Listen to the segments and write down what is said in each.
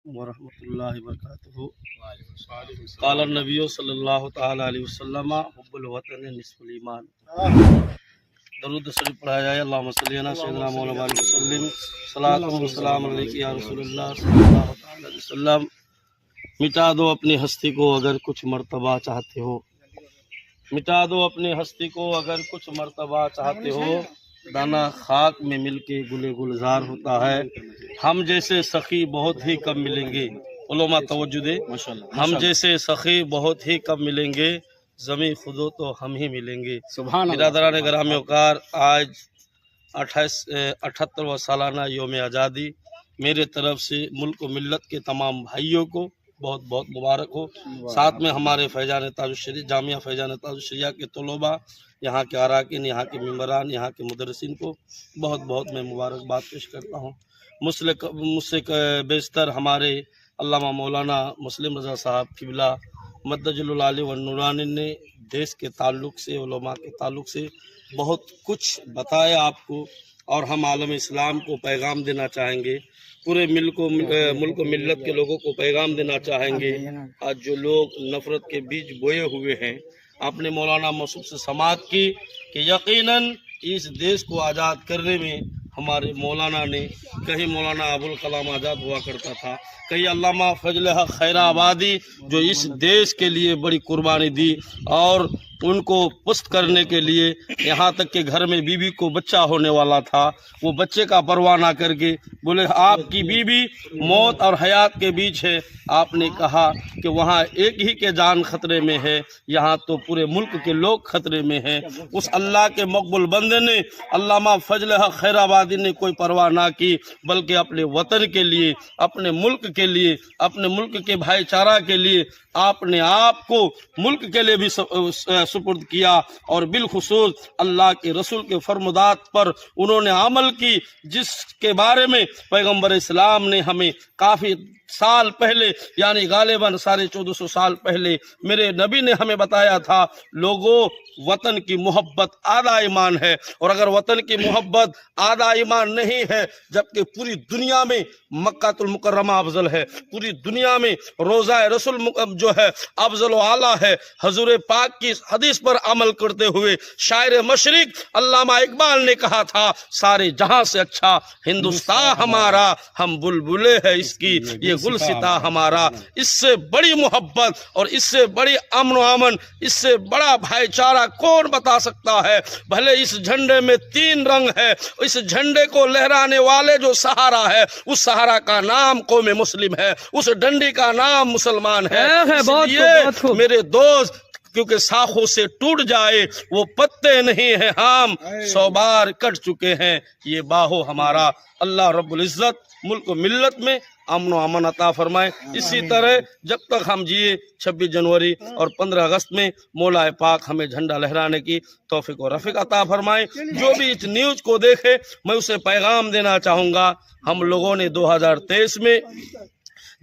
वरहमतुल्लाहि वबरकातुहू। क़ाल नबी सल्लल्लाहु तआला अलैहि वसल्लम हुब्बुल वतन निस्फुल ईमान। दरूद शरीफ पढ़ाया जाए। अल्लाहुम्मा सल्ली अला सय्यिदिना मौलाना बारिक वसल्लिम। सलातु व सलाम अलैका या रसूलल्लाह सल्लल्लाहु अलैहि वसल्लम। मिटा दो अपनी हस्ती को अगर कुछ मर्तबा चाहते हो, मिटा दो अपनी हस्ती को अगर कुछ मर्तबा चाहते हो। दाना खाक में मिलके गुले गुलजार होता है। हम जैसे सखी बहुत ही कम मिलेंगे। उलमा तवज्जो दे। हम जैसे सखी बहुत ही कम मिलेंगे, ज़मीं खुदो तो हम ही मिलेंगे। बिरादरान ग्राम वकार, आज 78वां सालाना योम आज़ादी मेरे तरफ से मुल्क व मिल्लत के तमाम भाइयों को बहुत बहुत मुबारक हो। साथ में हमारे फैजान ताजुश्शरिया, जामिया फैजान ताजुश्शरिया के तलबा, यहाँ के अराकीन, यहाँ के मेम्बरान, यहाँ के मुदर्रिसीन को बहुत बहुत मैं मुबारकबाद पेश करता हूँ। मुझसे बेशतर हमारे अल्लामा मौलाना मुस्लिम रज़ा साहब किबला मद्दजुल आली व नूरानी ने देश के ताल्लुक़ से, उलमा के ताल्लुक़ से बहुत कुछ बताया आपको, और हम आलम इस्लाम को पैगाम देना चाहेंगे। पूरे मुल्क मिल्लत के लोगों को पैगाम देना चाहेंगे। आज जो लोग नफ़रत के बीज बोए हुए हैं, आपने मौलाना मसूद से समाअत की कि यकीनन इस देश को आज़ाद करने में हमारे मौलाना ने, कहीं मौलाना अबुल कलाम आज़ाद हुआ करता था, कहीं अल्लामा फजल हक खैराबादी जो इस देश के लिए बड़ी कुर्बानी दी, और उनको पुस्त करने के लिए यहाँ तक कि घर में बीबी को बच्चा होने वाला था, वो बच्चे का परवाह ना करके बोले आपकी बीबी मौत और हयात के बीच है। आपने कहा कि वहाँ एक ही के जान खतरे में है, यहाँ तो पूरे मुल्क के लोग खतरे में हैं। उस अल्लाह के मकबूल बंदे ने, अल्लामा फजल हक खैराबादी ने कोई परवाह ना की, बल्कि अपने वतन के लिए, अपने मुल्क के लिए, अपने मुल्क के भाईचारा के लिए आपने आप को मुल्क के लिए भी सुपुर्द किया, और बिलखुसूस अल्लाह के रसूल के फरमुदात पर उन्होंने अमल की, जिसके बारे में पैगम्बर इस्लाम ने हमें काफ़ी साल पहले, यानी गालिबन 1450 साल पहले मेरे नबी ने हमें बताया था, लोगों वतन की मोहब्बत आधा ईमान है। और अगर वतन की मोहब्बत आधा ईमान नहीं है, जबकि पूरी दुनिया में मक्कातुल मुकर्रमा अफजल है, पूरी दुनिया में रोज़ा रसूल जो है अफजल व आला है, हजूर पाक की हदीस पर अमल करते हुए शायर मशरिक अल्लामा इकबाल ने कहा था, सारे जहां से अच्छा हिंदुस्तान हमारा, हम बुलबुले है इसकी ये गुलसिता हमारा। इससे बड़ी मोहब्बत और इससे बड़ी अमन व अमन, इससे बड़ा भाईचारा कौन बता सकता है। भले इस झंडे में 3 रंग है, इस झंडे को लहराने वाले जो सहारा है, उस सहारा का नाम कौम मुस्लिम है, उस डंडी का नाम मुसलमान है। इसलिए मेरे दोस्त, क्योंकि शाखों से टूट जाए वो पत्ते नहीं हैं, हम 100 बार कट चुके हैं ये बाहो हमारा। अल्लाह रब्बुल इज्जत मुल्क मिल्लत में अमन व अमन अता फरमाए। इसी तरह जब तक हम जिए 26 जनवरी और 15 अगस्त में मौला पाक हमें झंडा लहराने की तौफीक और रफ़ीक अता फरमाए। जो भी इस न्यूज़ को देखे, मैं उसे पैगाम देना चाहूँगा, हम लोगों ने 2023 में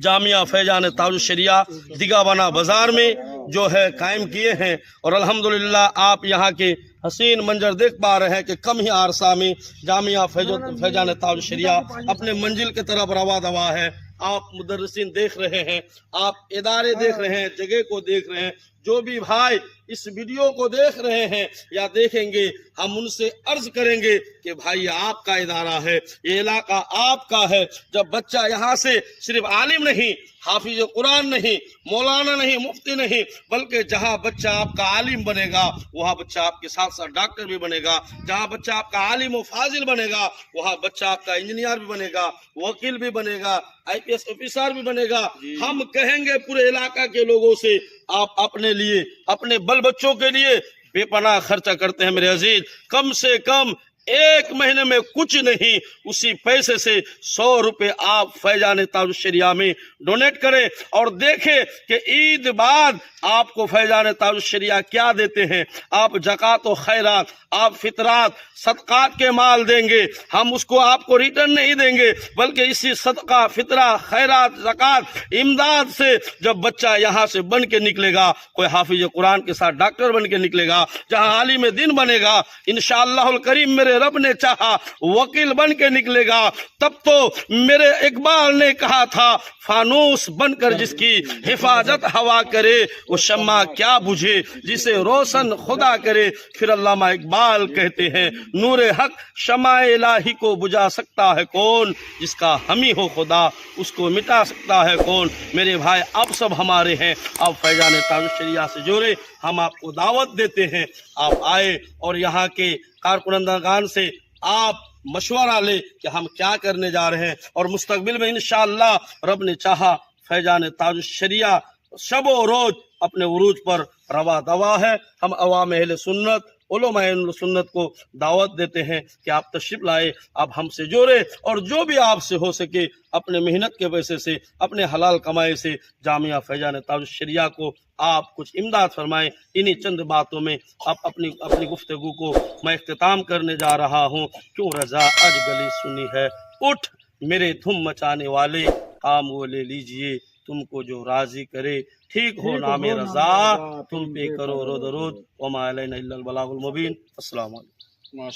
जामिया फैजान ताजुश्शरिया दिगावाना बाज़ार में जो है कायम किए हैं, और अल्हम्दुलिल्लाह आप यहाँ के हसीन मंजर देख पा रहे हैं कि कम ही अरसा में जामिया फैजान ताजुश्शरिया अपने मंजिल की तरफ रवा दवा है। आप मुदर्रिसीन देख रहे हैं, आप इदारे देख रहे हैं, जगह को देख रहे हैं। जो भी भाई इस वीडियो को देख रहे हैं या देखेंगे, हम उनसे अर्ज करेंगे कि भाई ये आपका इदारा है, ये इलाका आपका है। जब बच्चा यहाँ से सिर्फ आलिम नहीं, हाफिज कुरान नहीं, मौलाना नहीं, मुफ्ती नहीं, बल्कि जहाँ बच्चा आपका आलिम बनेगा, वहाँ बच्चा आपके साथ साथ डॉक्टर भी बनेगा। जहाँ बच्चा आपका आलिम व फाजिल बनेगा, वहाँ बच्चा आपका इंजीनियर भी बनेगा, वकील भी बनेगा, IPS ऑफिसर भी बनेगा। हम कहेंगे पूरे इलाका के लोगों से, आप अपने लिए, अपने बल बच्चों के लिए बेपनाह खर्चा करते हैं मेरे अजीज। कम से कम 1 महीने में कुछ नहीं, उसी पैसे से 100 रुपये आप फैजान ताजुश्शरिया में डोनेट करें, और देखें कि ईद बाद आपको फैजान ताजुश्शरिया क्या देते हैं। आप ज़कात व खैरात, आप फितरात, सदक़ात के माल देंगे, हम उसको आपको रिटर्न नहीं देंगे, बल्कि इसी सदका, फितरा, खैरात, ज़कात, इमदाद से जब बच्चा यहाँ से बन के निकलेगा, कोई हाफिज कुरान के साथ डॉक्टर बन के निकलेगा, जहाँ आलिम दिन बनेगा इंशाअल्लाहुल करीम मेरे मेरे रब ने चाहा वकील बन के निकलेगा। तब तो मेरे इकबाल ने कहा था फानूस बनकर जिसकी हिफाजत हवा करे वो शम्मा क्या बुझे जिसे रोशन खुदा करे। फिर अल्लामा इकबाल कहते हैं नूरे हक शम्मा इलाही को बुझा सकता है कौन, जिसका हमी हो खुदा उसको मिटा सकता है कौन। मेरे भाई आप सब हमारे हैं, आप फैजान ताजुश शरिया से जुड़े, हम आपको दावत देते हैं आप आए और यहाँ के कारकुनंदगान से आप मशवरा ले कि हम क्या करने जा रहे हैं। और मुस्तकबिल में इंशाअल्लाह रब ने चाहा फैजान ताजुश शरिया शबो रोज अपने उरूज पर रवा दवा है। हम अवाम अहले सुन्नत उलमाए सुन्नत को दावत देते हैं कि आप तशरीफ लाए, आप हमसे जोड़े और जो भी आपसे हो सके अपने मेहनत के पैसे से अपने हलाल कमाई से जामिया फैजान ताजुश शरिया को आप कुछ इमदाद फरमाएं। इन्हीं चंद बातों में आप अपनी गुफ्तगू को मैं इख्तिताम करने जा रहा हूँ। क्यों रजा आज गली सुनी है, उठ मेरे धुम मचाने वाले, काम वो ले लीजिए तुमको जो राजी करे। ठीक हो नामे रजा तुम पे करो रोद रोद, वमा अलैना इल्लल बलागुल मुबीन। अस्सलाम वालेकुम।